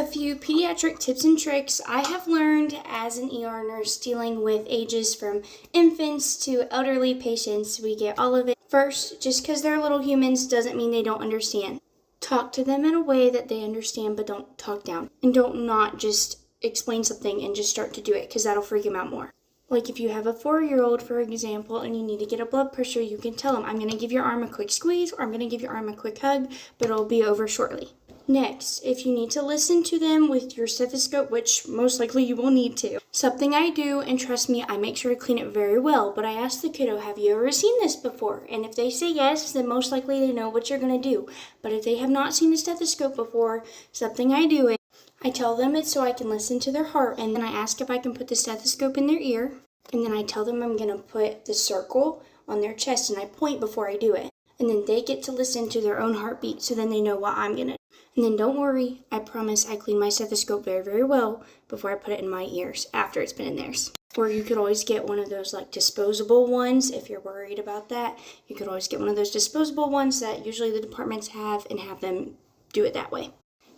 few pediatric tips and tricks I have learned as an ER nurse dealing with ages from infants to elderly patients. We get all of it. First, just because they're little humans doesn't mean they don't understand. Talk to them in a way that they understand, but don't talk down. And don't not just explain something and just start to do it, because that'll freak them out more. Like if you have a 4-year-old, for example, and you need to get a blood pressure, you can tell them, I'm going to give your arm a quick squeeze, or I'm going to give your arm a quick hug, but it'll be over shortly. Next, if you need to listen to them with your stethoscope, which most likely you will need to, something I do, and trust me, I make sure to clean it very well, but I ask the kiddo, have you ever seen this before? And if they say yes, then most likely they know what you're going to do. But if they have not seen a stethoscope before, something I do is, I tell them it's so I can listen to their heart, and then I ask if I can put the stethoscope in their ear, and then I tell them I'm going to put the circle on their chest, and I point before I do it. And then they get to listen to their own heartbeat, so then they know what I'm going to do. And then don't worry, I promise I clean my stethoscope very, very well before I put it in my ears after it's been in theirs. Or you could always get one of those like disposable ones if you're worried about that. You could always get one of those disposable ones that usually the departments have and have them do it that way.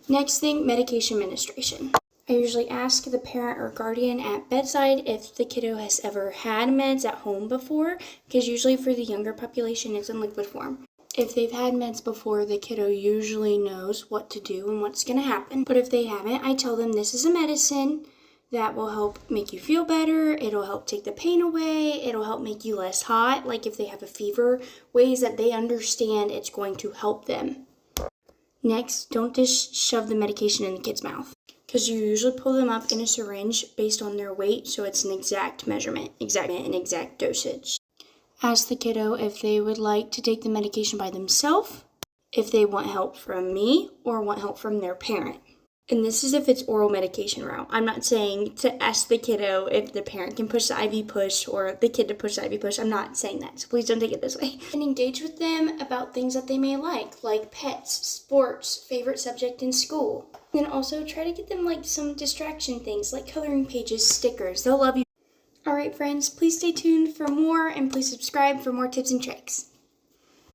Next thing, medication administration. I usually ask the parent or guardian at bedside if the kiddo has ever had meds at home before, because usually for the younger population it's in liquid form. If they've had meds before, the kiddo usually knows what to do and what's going to happen. But if they haven't, I tell them this is a medicine that will help make you feel better. It'll help take the pain away. It'll help make you less hot. Like if they have a fever, ways that they understand it's going to help them. Next, don't just shove the medication in the kid's mouth, because you usually pull them up in a syringe based on their weight, so it's an exact measurement, and exact dosage. Ask the kiddo if they would like to take the medication by themselves, if they want help from me, or want help from their parent. And this is if it's oral medication route. I'm not saying to ask the kiddo if the parent can push the IV push or the kid to push the IV push. I'm not saying that, so please don't take it this way. And engage with them about things that they may like pets, sports, favorite subject in school. And also try to get them like some distraction things, like coloring pages, stickers. They'll love you. Alright friends, please stay tuned for more, and please subscribe for more tips and tricks.